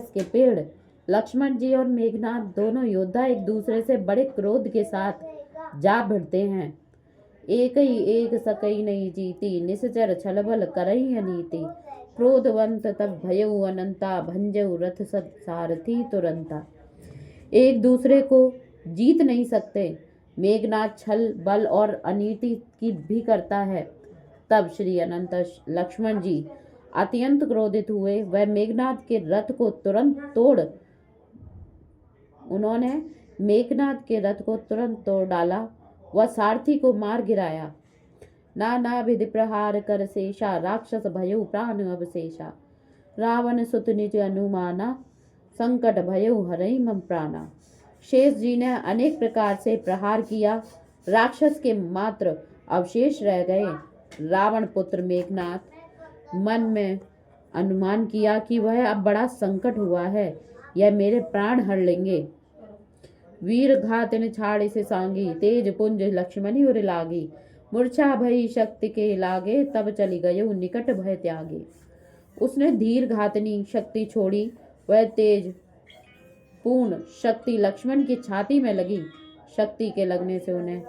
राक्षस के पेड़। लक्ष्मण जी और मेघनाथ दोनों योद्धा एक दूसरे से बड़े क्रोध के साथ जा भिड़ते हैं। एक ही एक सकई नहीं जीती, निश्चर छलबल करई अनीति। क्रोधवंत तब भयउ अनंता, भंजऊ रथ सत सारथी तुरंता। एक दूसरे को जीत नहीं सकते। मेघनाथ छल बल और अनीति की भी करता है। तब श्री अनंत लक्ष्मण जी अत्यंत क्रोधित हुए। वह मेघनाथ के रथ को तुरंत तोड़ उन्होंने मेघनाथ के रथ को तुरंत तोड़ डाला। वह सारथी को मार गिराया। नाना विधि प्रहार कर शेषा, राक्षस भयो प्राण अवशेषा। रावण सुत निज अनुमाना, संकट भयो हरई मम प्राणा। शेष जी ने अनेक प्रकार से प्रहार किया। राक्षस के मात्र अवशेष रह गए। रावण पुत्र मेघनाथ मन में अनुमान किया कि वह अब बड़ा संकट हुआ है, यह मेरे प्राण हर लेंगे। वीर घातिन छाड़ी से सांगी, तेज पुंज लक्ष्मणी उर लागी। मूर्छा भई शक्ति के लागे, तब चली गयो निकट भय त्यागे। उसने धीर घातनी शक्ति छोड़ी। वह तेज पूर्ण शक्ति लक्ष्मण की छाती में लगी। शक्ति के लगने से उन्हें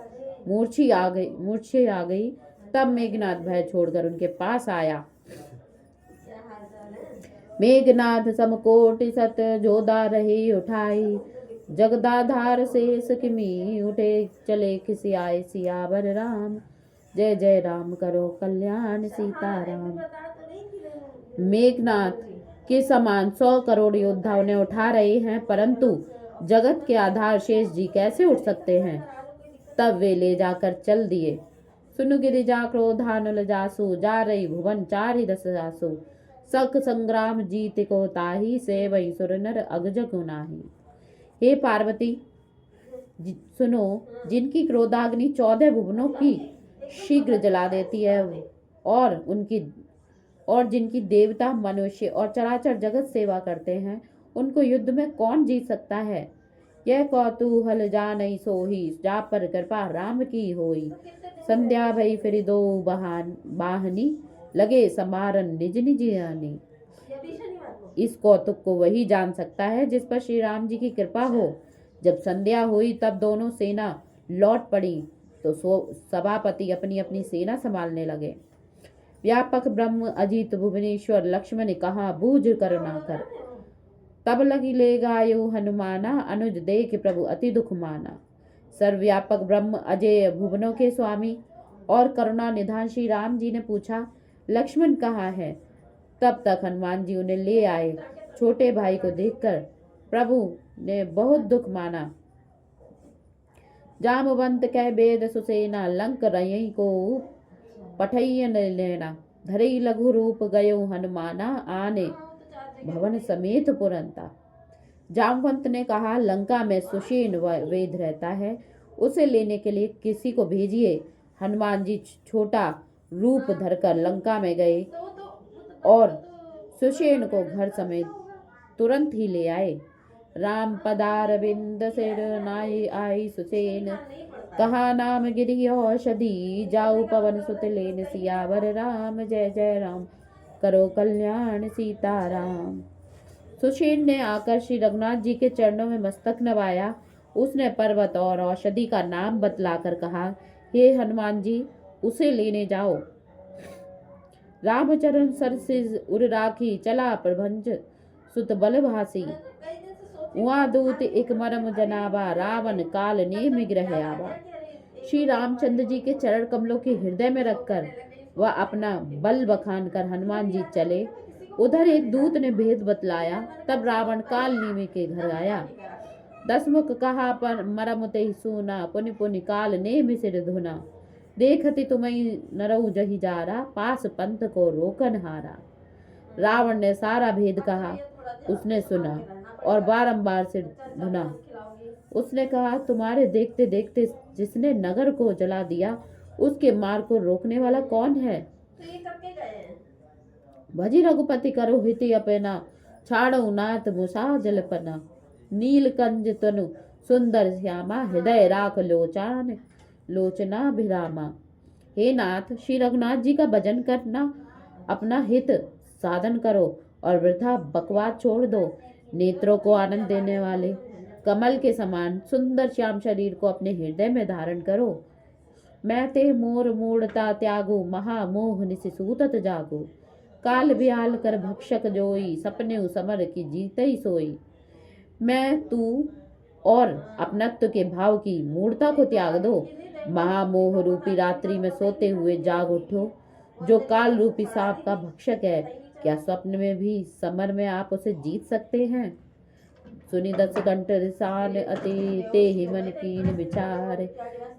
मूर्छा आ गई। तब मेघनाथ भय छोड़कर उनके पास आया। मेघनाथ समकोटि सत, जोधा रही उठाई। जगदाधार शेष किमी, उठे चले खिसियाए सियावर राम। जय जय राम करो कल्याण सीताराम। मेघनाथ के समान 100 करोड़ योद्धा उन्हें उठा रहे हैं, परंतु जगत के आधार शेष जी कैसे उठ सकते हैं। तब वे ले जाकर चल दिए। सुनु गिरिजा क्रोधानुल जासु, जा रही भुवन चारि दस जासु। सख संग्राम जीत को ताही, से वही सुर नर अगजग नाही। हे पार्वती सुनो, जिनकी क्रोधाग्नि 14 भुवनों की शीघ्र जला देती है और जिनकी देवता मनुष्य और चराचर जगत सेवा करते हैं, उनको युद्ध में कौन जीत सकता है। यह कौतूहल जानई सोही, जा पर कृपा राम की होई। संध्या भई फिर दो बाहनी, लगे समारन निज निज आनी। इस कौतुक को वही जान सकता है जिस पर श्री राम जी की कृपा हो। जब संध्या हुई तब दोनों सेना लौट पड़ी तो सभापति अपनी अपनी सेना संभालने लगे। व्यापक ब्रह्म अजित भुवनेश्वर, लक्ष्मण ने कहा बूझ कर ना कर। तब लगी ले गायो हनुमाना, अनुज देख प्रभु अति दुख माना। सर्वव्यापक ब्रह्म अजय भुवनों के स्वामी और करुणा निधान श्री राम जी ने पूछा, लक्ष्मण कहाँ है। तब तक हनुमान जी उन्हें ले आए। छोटे भाई को देखकर प्रभु ने बहुत दुख माना। जामवंत कह बेद सुसेना, लंक रही को पठैयन लेना। धरई लघु रूप गयो हनुमाना, आने भवन समेत पुरंता। जामवंत ने कहा, लंका में सुषेण वेद रहता है, उसे लेने के लिए किसी को भेजिए। हनुमान जी छोटा रूप धरकर लंका में गए और सुषेण को घर समेत तुरंत ही ले आए। राम पदार बिंद सिर नाई आई सुसेन, कहा नाम गिरी औषधि। जाऊ पवन सुत लेन, सियावर राम। जय जय राम करो कल्याण सीताराम। सुषेण ने आकर श्री रघुनाथ जी के चरणों में मस्तक नवाया। उसने पर्वत और औषधि का नाम बतलाकर कहा, हे हनुमान जी, उसे लेने जाओ। रामचरण सरसिज उर राखी, चला प्रभंज सुत बल भासी। उहाँ दूत एक मरम जनाबा, रावण काल ने मिग्रह आवा। श्री रामचंद्र जी के चरण कमलों के हृदय में रखकर वह अपना बल बखान कर हनुमान जी चले। उधर एक दूत ने भेद बतलाया। तब रावण काल नेमि के घर आया। 10 मुख कहा पर मरम ते सुना, पुनि पुनि काल नेमि सिर धुना। देखती तुम्हें नरऊ जही जारा, पास पंथ को रोकन हारा। रावण ने सारा भेद कहा। उसने सुना और बारंबार सिर धुना। उसने कहा, तुम्हारे देखते देखते जिसने नगर को जला दिया, उसके मार्ग को रोकने वाला कौन है। भजी रघुपति करो हिति अपना, छाड़ो नाथ मुसा जलपना। नीलकंज तनु सुंदर श्यामा, हृदय राख लोचना भिरामा। हे नाथ, श्री रघुनाथ जी का भजन करना, अपना हित साधन करो और वृथा बकवाद छोड़ दो। नेत्रों को आनंद देने वाले कमल के समान सुंदर श्याम शरीर को अपने हृदय में धारण करो। मैं ते मोर मूढ़ता त्यागो, महामोह निसि सूतत जागो। काल बिहाल कर भक्षक जोई, सपने समर की जीतई सोई। मैं तू और अपनत्व के भाव की मूर्ता को त्याग दो। महामोह रूपी रात्रि में सोते हुए जाग उठो। जो काल रूपी सांप का भक्षक है, क्या स्वप्न में भी समर में आप उसे जीत सकते हैं? सुनि दस कंठ रिसान अति, ते ही मन कीन विचार।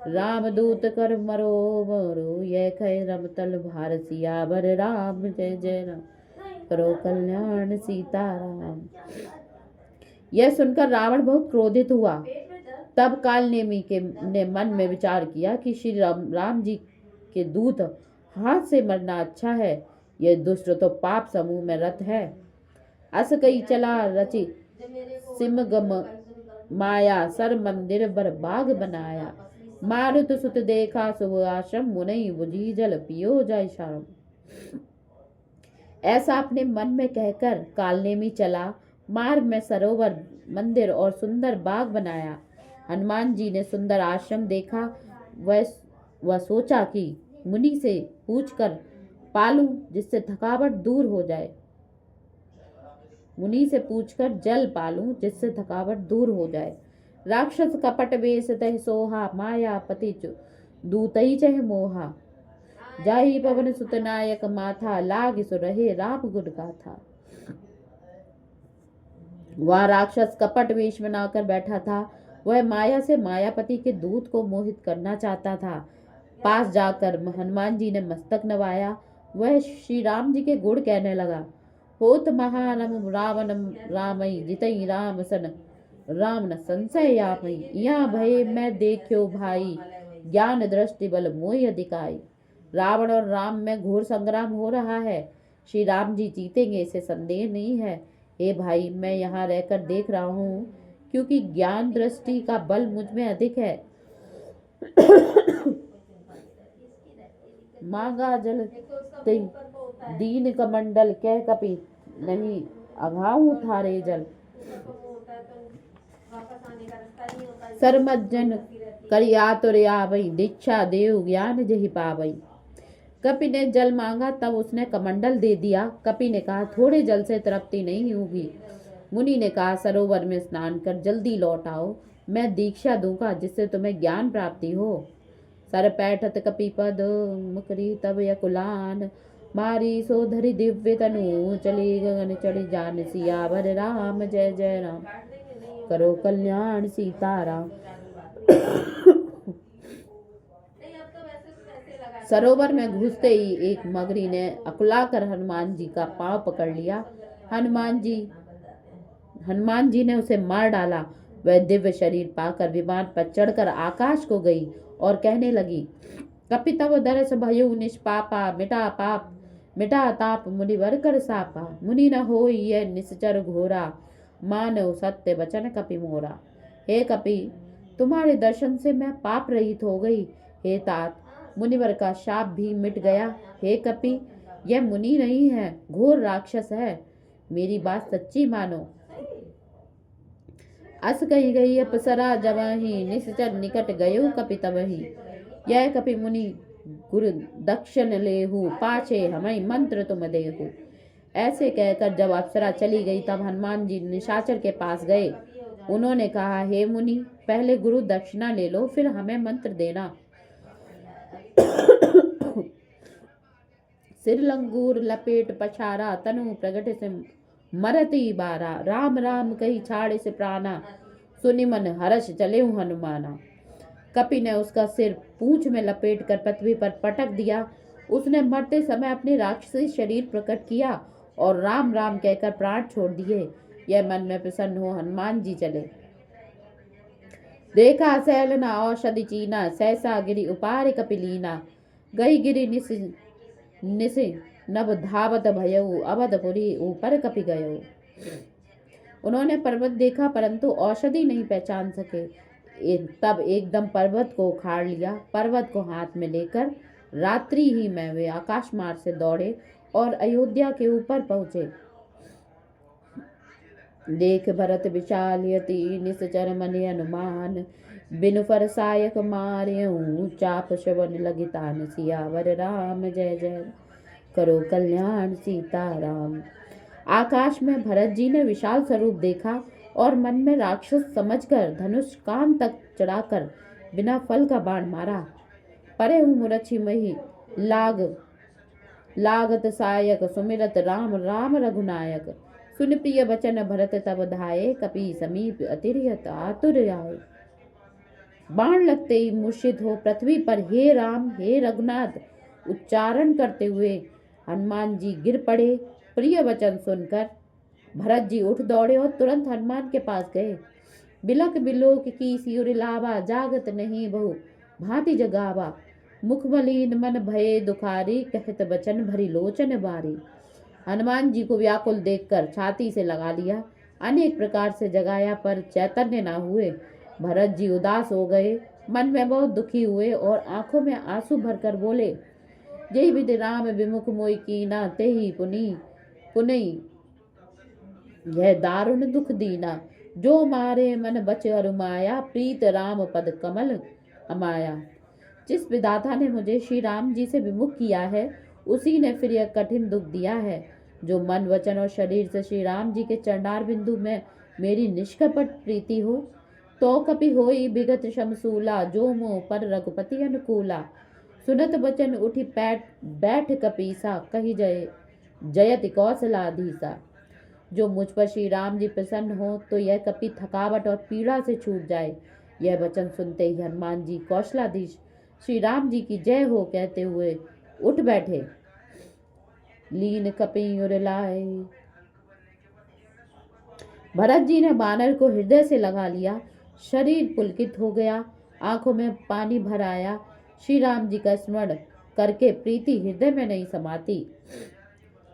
राम दूत कर मरो मरो, यह कह रमतल भार सियावर राम। जय जय राम, करो कल्याण सीताराम। यह सुनकर रावण बहुत क्रोधित हुआ। तब काल नेमी के ने मन में विचार किया कि श्री राम जी के दूत हाथ से मरना अच्छा है। यह दुष्ट तो पाप समूह में रत है। अस कई चला रचि सिमगम माया, सर मंदिर बर बाग बनाया। मारुत सुत देखा शुभ आश्रम, मुनई बुझी जल पियो जय शरम। ऐसा अपने मन में कहकर कालनेमी चला। मार्ग में सरोवर, मंदिर और सुंदर बाग बनाया। हनुमान जी ने सुंदर आश्रम देखा। वह सोचा कि मुनि से पूछकर पालूं, जिससे थकावट दूर हो जाए। मुनि से पूछकर जल पालूं, जिससे थकावट दूर हो जाए। राक्षस कपट वेश तह सोहा, माया पति दूतई चह मोहा। जाहि पवन सुत नायक माथा, लाग सो रहे राम गुण गाथा। वह राक्षस कपट वेश में आकर बैठा था। वह माया से मायापति के दूत को मोहित करना चाहता था। पास जाकर हनुमान जी ने मस्तक नवाया। वह श्री राम जी के गुण कहने लगा। होत महानम रावणम रामई, जितई राम सन राम न संशय आपई। यहाँ भय मैं देखियो भाई, ज्ञान दृष्टि बल मोहि अधिकाई। रावण और राम में घोर संग्राम हो रहा है। श्री राम जी जीतेंगे, इसे संदेह नहीं है। हे भाई, मैं यहाँ रहकर देख रहा हूँ, क्योंकि ज्ञान दृष्टि का बल मुझ में अधिक है। मांगा जल दीन कमंडल, कह कपि नहीं अघाऊ थारे जल। सरमज्जन करिया तुर आवई, दीक्षा देव ज्ञान जहि पावई। कपि ने जल मांगा, तब उसने कमंडल दे दिया। कपि ने कहा, थोड़े जल से तृप्ति नहीं होगी। मुनि ने कहा, सरोवर में स्नान कर जल्दी लौट आओ, मैं दीक्षा दूंगा, जिससे तुम्हें ज्ञान प्राप्ति हो। सर पैठत कपि पद, मुकरी तब यकुलान। मारी सोधरी दिव्य तनु, चली गगन चढ़ी जान सियावर राम। जय जय राम, करो कल्याण सीताराम। सरोवर में घुसते ही एक मगरी ने अकुलाकर हनुमान जी का पांव पकड़ लिया। हनुमान जी ने उसे मार डाला। वह दिव्य शरीर पाकर विमान पर चढ़कर आकाश को गई और कहने लगी, कपि तव दरस भयउ निष्पापा, मिटा ताप मुनिवर कर सापा। मुनि न होई यह निश्चर घोरा, मानव सत्य वचन कपि मोरा। हे कपि, तुम्हारे दर्शन से मैं पाप रहित हो गई। हे तात, मुनिवर का शाप भी मिट गया। हे कपि, यह मुनि नहीं है, घोर राक्षस है। मेरी बात सच्ची मानो। अस कही गई अप्सरा जबहि, निश्चर निकट गयो कपि तबहि। यह कपि मुनि गुरु दक्षिण लेहु, पाछे हमें मंत्र तुम देहु। ऐसे कहकर जब अप्सरा चली गई, तब हनुमान जी निशाचर के पास गए। उन्होंने कहा, हे मुनि, पहले गुरु दक्षिणा ले लो, फिर हमें मंत्र देना। सिर लंगूर लपेट पछारा, तनु प्रगट से मरती बारा। राम राम कही छाड़े से प्राणा, सुनि मन हर्ष चले हनुमाना। कपि ने उसका सिर पूंछ में लपेट कर पृथ्वी पर पटक दिया। उसने मरते समय अपने राक्षसी शरीर प्रकट किया और राम राम कहकर प्राण छोड़ दिए। यह मन में प्रसन्न हो हनुमान जी चले। देखा सैलना औषधि चीना, सहसा गिरि उपार कपिलीना। गई गिरि निस नभ धावत भयउ, अवधपुरी ऊपर कपि गयउ। उन्होंने पर्वत देखा, परंतु औषधि नहीं पहचान सके। तब एकदम पर्वत को उखाड़ लिया। पर्वत को हाथ में लेकर रात्रि ही में वे आकाश मार्ग से दौड़े और अयोध्या के ऊपर पहुंचे। देख भरत विशाल यति निश्चर मनि अनुमान, बिनु फरसायक मार्यऊ चाप श्रवण लगितान, सियावर राम जय जय करो कल्याण सीताराम। आकाश में भरत जी ने विशाल स्वरूप देखा और मन में राक्षस समझकर धनुष कान तक चढ़ाकर बिना फल का बाण मारा। परे हूँ मुरछी मही लागत सायक, सुमिरत राम राम रघुनायक, सुन प्रिय बचन भरत तब धाये, कपि समीप अतिरियत आतुर आए। बाण लगते ही मूर्छित हो पृथ्वी पर हे राम हे रघुनाथ उच्चारण करते हुए हनुमान जी गिर पड़े। प्रिय वचन सुनकर भरत जी उठ दौड़े और तुरंत हनुमान के पास गए। बिलक बिलोक की सियुर लावा, जागत नहीं बहु भांति जगावा, मुख मलिन मन भये दुखारी, कहत बचन भरी लोचन बारी। हनुमान जी को व्याकुल देखकर छाती से लगा लिया, अनेक प्रकार से जगाया पर चैतन्य न हुए। भरत जी उदास हो गए, मन में बहुत दुखी हुए और आंखों में आंसू भरकर बोले, जय विधि राम विमुख मोई कीना, तेहि पुनई यह दारुण दुख दीना, जो मारे मन बच अरुमाया, प्रीत राम पद कमल अमाया। जिस विधाता ने मुझे श्री राम जी से विमुख किया है, उसी ने फिर यह कठिन दुख दिया है। जो मन वचन और शरीर से श्री राम जी के चरणार बिंदु में मेरी निष्कपट प्रीति हो, तो कपि होई विगत शमसूला, जो मोह पर रघुपति अनुकूला। सुनत बचन उठी बैठ कपीसा, कही जयति कौशलाधीसा। जो मुझ पर श्री राम जी प्रसन्न हो तो यह कपि थकावट और पीड़ा से छूट जाए। यह वचन सुनते ही हनुमान जी कौशलाधीश श्री राम जी की जय हो कहते हुए उठ बैठे। लीन कपि उर लाए। भरत जी ने बानर को हृदय से लगा लिया, शरीर पुलकित हो गया, आंखों में पानी भर आया। श्री राम जी का स्मरण करके प्रीति हृदय में नहीं समाती।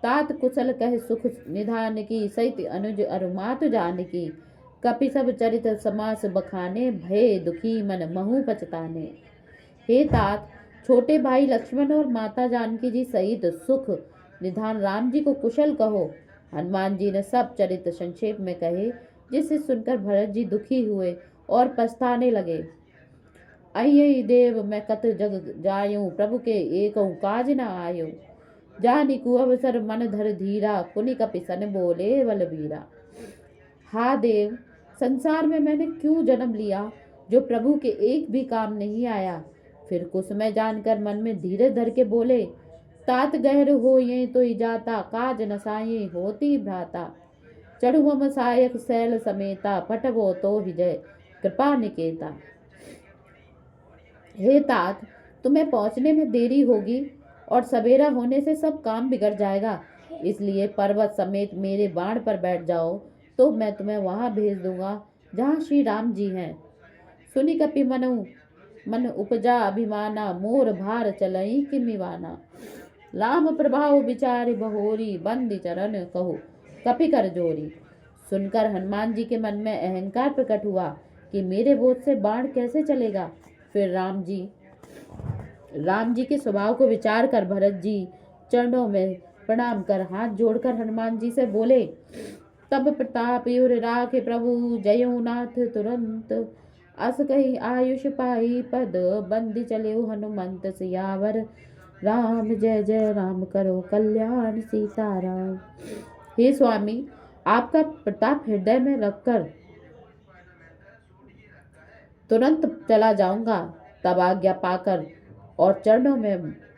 तात कुशल कह सुख निधान की, सहित अनुज अरुमात जान की। कपि सब चरित समास बखाने, भय दुखी मन महु पछताने। हे तात, छोटे भाई लक्ष्मण और माता जानकी जी सहित सुख निधान राम जी को कुशल कहो। हनुमान जी ने सब चरित्र संक्षेप में कहे, जिसे सुनकर भरत जी दुखी हुए और पछताने लगे। अय्य देव मैं कत जग जायूं, प्रभु के एकौ काज न आयो। जानी कु अवसर मन धर धीरा, पुनि कपि सन बोले बलबीरा। हा देव, संसार में मैंने क्यों जन्म लिया जो प्रभु के एक भी काम नहीं आया। फिर कुसुमय जानकर मन में धीरे धर के बोले, तात गहर हो ये तो जाता, काज नसाये होती भ्राता। चढ़ु मम सायक शैल समेता, पटवो तो हिजय कृपा निकेता। हे तात, तुम्हें पहुंचने में देरी होगी और सवेरा होने से सब काम बिगड़ जाएगा, इसलिए पर्वत समेत मेरे बाण पर बैठ जाओ, तो मैं तुम्हें वहां भेज दूंगा जहां श्री राम जी हैं। सुनि कपि मन उपजा अभिमाना, मोर भार चलई किमिवाना। राम प्रभाव विचार बहोरी, बंदी चरण कहो कपि कर जोरी। सुनकर हनुमान जी के मन में अहंकार प्रकट हुआ कि मेरे बोझ से बाण कैसे चलेगा। फिर राम जी के स्वभाव को विचार कर भरत जी चरणों में प्रणाम कर हाथ जोड़कर हनुमान जी से बोले, तब प्रताप युर राखे प्रभु, जयो नाथ तुरंत। अस कही आयुष पाई पद, बंदी चले हनुमंत सियावर राम जय जय राम करो कल्याण सीताराम। हे स्वामी, आपका प्रताप हृदय में रखकर तुरंत चला जाऊंगा। तब आज्ञा पाकर और चरणों में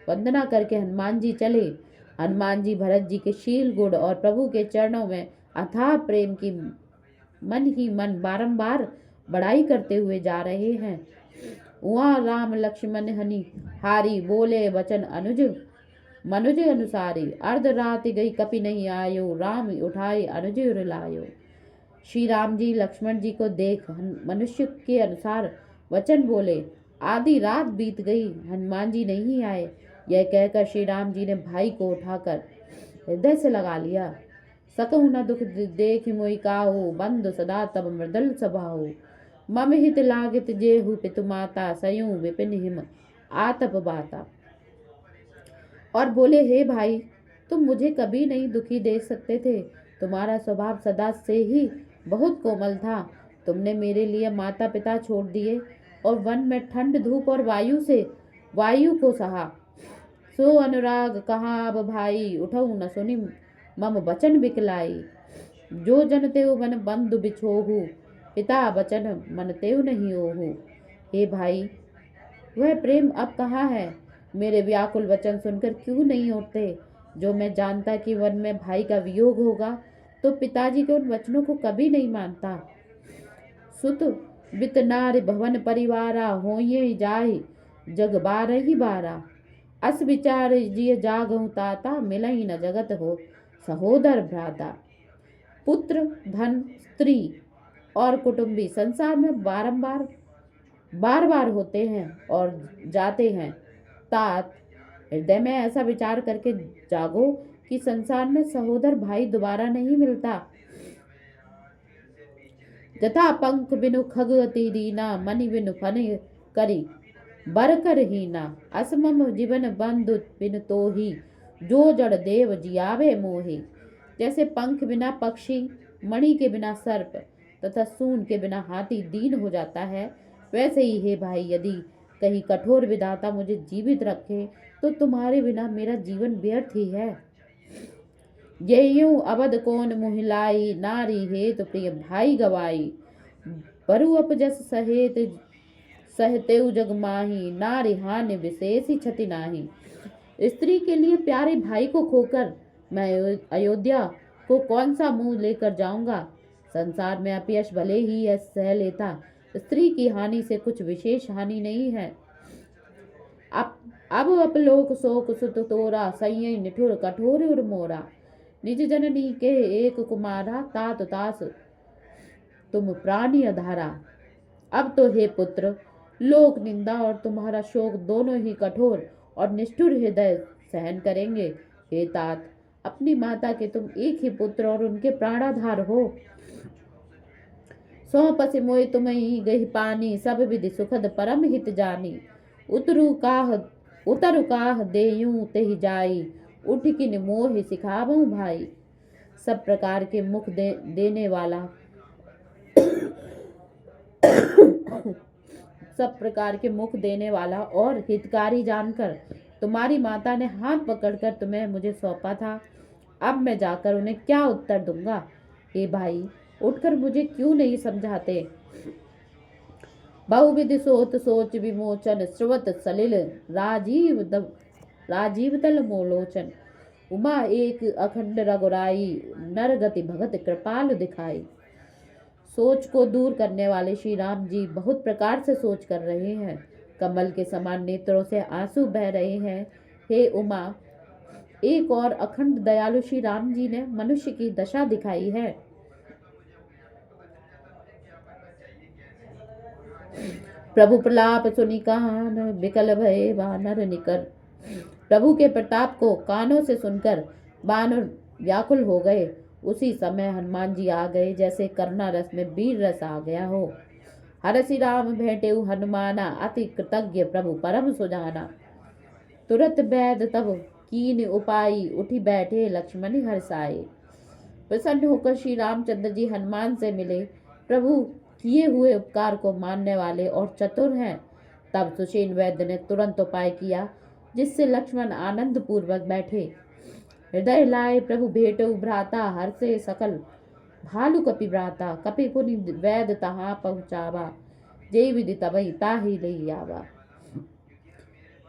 वंदना करके हनुमान जी चले। हनुमान जी भरत जी के शील गुण और प्रभु के चरणों में अथाह प्रेम की मन ही मन बारंबार बड़ाई करते हुए जा रहे हैं। वहाँ राम लक्ष्मण हनि हारी, बोले वचन मनुज अनुसारी। अर्ध रात गई कपि नहीं आयो, राम उठाए अनुज उर लायो। श्री राम जी लक्ष्मण जी को देख मनुष्य के अनुसार वचन बोले। आधी रात बीत गई, हनुमान जी नहीं आए। यह कहकर श्री राम जी ने भाई को उठाकर हृदय से लगा लिया। सकहु न दुख देख मोहि काहू, बंधु सदा तब मृदुल स्वभाव। मम हित लागित जेहु पितु माता, सयूं विपिन हिम आतप बाता। और बोले, हे भाई, तुम मुझे कभी नहीं दुखी देख सकते थे, तुम्हारा स्वभाव सदा से ही बहुत कोमल था। तुमने मेरे लिए माता पिता छोड़ दिए और वन में ठंड धूप और वायु को सहा। सो अनुराग कहाँ अब भाई, उठऊ न सुनी मम बचन बिकलाई। जो जन तेउ मन बंधु बिछोहू, पिता बचन मन तेउ नहीं ओहू। हे भाई, वह प्रेम अब कहाँ है? मेरे व्याकुल वचन सुनकर क्यों नहीं उठते? जो मैं जानता कि वन में भाई का वियोग होगा तो पिताजी के उन वचनों को कभी नहीं मानता। सुत बित नारि भवन परिवारा, होइए जाहि जग बारहि बारा। अस विचार जिय जागहु ताता, मिलहि न जगत हो सहोदर भ्राता। पुत्र, धन, स्त्री और कुटुंबी संसार में बार बार होते हैं और जाते हैं। तात, हृदय में ऐसा विचार करके जागो कि संसार में सहोदर भाई दोबारा नहीं मिलता। जथा पंख बिनु खग अति दीना, मनि बिनु फन करी बर कर हीना। असमम जीवन बंधु बिनु तोही, जो जड़ देव जियावे मोही। जैसे पंख बिना पक्षी, मणि के बिना सर्प तथा सून के बिना हाथी दीन हो जाता है, वैसे ही हे भाई, यदि कहीं कठोर विधाता मुझे जीवित रखे तो तुम्हारे बिना मेरा जीवन व्यर्थ ही है। ये यूं अवध कौन मुहिलाई, नारी हेत प्रिय भाई गवाई। बरु अपजस सहेत सहतेउ जग माही, नारी हानि विशेष क्षति नाही। स्त्री के लिए प्यारे भाई को खोकर मैं अयोध्या को कौन सा मुंह लेकर जाऊंगा। संसार में अपयश भले ही है सह लेता, स्त्री की हानि से कुछ विशेष हानि नहीं है। अब अपलोक शोक सुत तोरा, संयय निठुर कठोर उर मोरा। निज जननी के एक कुमारा, तात तास तुम प्राणी अधारा। अब तो हे पुत्र, लोक निंदा और तुम्हारा शोक दोनों ही कठोर और निष्ठुर हृदय सहन करेंगे। हे तात, अपनी माता के तुम एक ही पुत्र और उनके प्राणाधार हो। सौ पसी मोय तुम्हें गही पानी, सब विधि सुखद परम हित जानी। उतरु काह देयूं तेहि जाई, उठ किन मोहि सिखावहु भाई। सब प्रकार के मुख देने वाला सब प्रकार के मुख देने वाला और हितकारी जानकर तुम्हारी माता ने हाथ पकड़कर तुम्हें मुझे सौंपा था। अब मैं जाकर उन्हें क्या उत्तर दूंगा? हे भाई, उठकर मुझे क्यों नहीं समझाते? बहुविधि सोत सोच विमोचन, श्रवत सलिल राजीव तल मोलोचन। उमा एक अखंड रघुराई, नर गति भगत कृपाल दिखाई। सोच को दूर करने वाले श्री राम जी बहुत प्रकार से सोच कर रहे हैं। कमल के समान नेत्रों से आंसू बह रहे हैं। हे उमा, एक और अखंड दयालु श्री राम जी ने मनुष्य की दशा दिखाई है। प्रभु प्रलाप सुनि कान, विकल भये वानर निकर। प्रभु के प्रताप को कानों से सुनकर वानर व्याकुल हो गए। उसी समय हनुमान जी आ गए, जैसे करुणा रस में वीर रस आ गया हो। हरसि राम भेंटेउ हनुमाना, अति कृतज्ञ प्रभु परम सुजाना। तुरत बैद तब कीन उपाई, उठी बैठे लक्ष्मण हर्षाए। प्रसन्न होकर श्री रामचंद्र जी हनुमान से मिले। प्रभु किए हुए उपकार को मानने वाले और चतुर हैं। तब सुषेण वैद्य ने तुरंत उपाय किया, जिससे लक्ष्मण आनंद पूर्वक बैठे। हृदय लाए प्रभु भेटऊ भ्राता, हर्षे सकल भालु कपि भ्राता। कपि पुनि वैद्य तहाँ पहुँचावा, जय विधि तबहि ताहि लई आवा।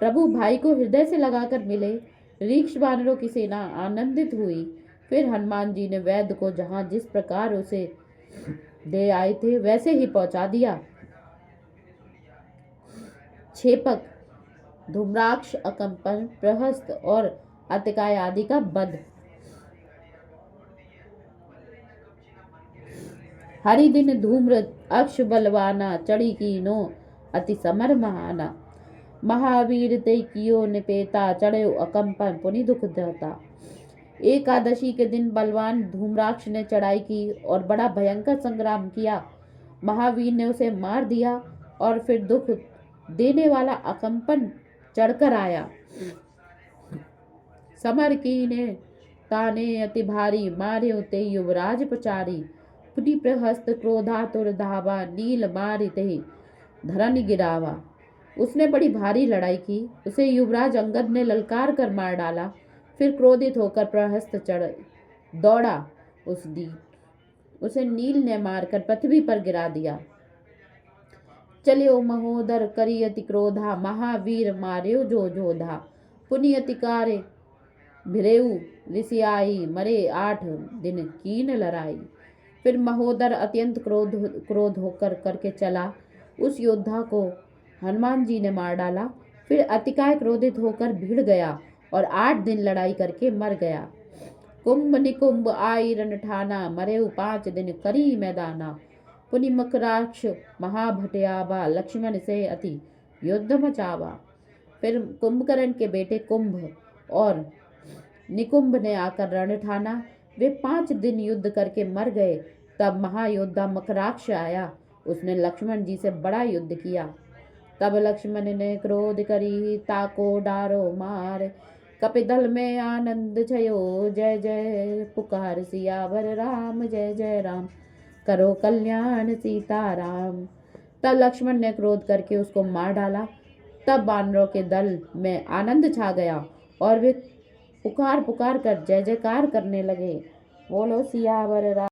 प्रभु भाई को हृदय से लगाकर मिले। रीक्ष वानरों की सेना आनंदित हुई। फिर हनुमान जी ने वैद्य को जहाँ जिस प्रकार उसे दे आए थे वैसे ही पहुंचा दिया। छेपक, धूम्राक्ष, अकंपन, प्रहस्त और अतिकाय आदि का वध। हरि दिन धूम्र अक्ष बलवाना, चढ़ी कीनो अति समर महाना। महावीर ते कियो निपेता, चढ़े अकंपन पुनि दुख देता। एकादशी के दिन बलवान धूम्राक्ष ने चढ़ाई की और बड़ा भयंकर संग्राम किया। महावीर ने उसे मार दिया और फिर दुख देने वाला अकंपन चढ़कर आया। समर कीने ताने अति भारी मारे ते युवराज प्रचारी। पुनि प्रहस्त क्रोधातुर धावा नील मारि ते धरन गिरावा। उसने बड़ी भारी लड़ाई की, उसे युवराज अंगद ने ललकार कर मार डाला। फिर क्रोधित होकर प्रहस्त चढ़ दौड़ा, उसे नील ने मारकर पृथ्वी पर गिरा दिया। चलियो महोदर करी अति क्रोधा, महावीर मार्यो जो जोधा। पुनि अति कार्य भिरेऊ ऋषियाई, मरे 8 दिन कीन लड़ाई। फिर महोदर अत्यंत क्रोध होकर करके चला, उस योद्धा को हनुमान जी ने मार डाला। फिर अतिकाय क्रोधित होकर भिड़ गया और 8 दिन लड़ाई करके मर गया। कुंभ निकुंभ आई रण ठाना, मरे 5 दिन करी मैदाना। पुनि मकराक्ष महाभटयावा, लक्ष्मण से अति युद्ध मचावा। फिर कुंभकर्ण के बेटे कुंभ और निकुंभ ने आकर रण ठाना। वे 5 दिन युद्ध करके मर गए। तब महायोद्धा मकराक्ष आया, उसने लक्ष्मण जी से बड़ा युद्ध किया। तब लक्ष्मण ने क्रोध करी, ताको डारो मार। कपिदल में आनंद छयो, जय जय पुकार सियावर राम, जय जय राम करो कल्याण सीताराम। तब लक्ष्मण ने क्रोध करके उसको मार डाला। तब वानरों के दल में आनंद छा गया और वे पुकार पुकार कर जय जयकार करने लगे। बोलो सियावर राम।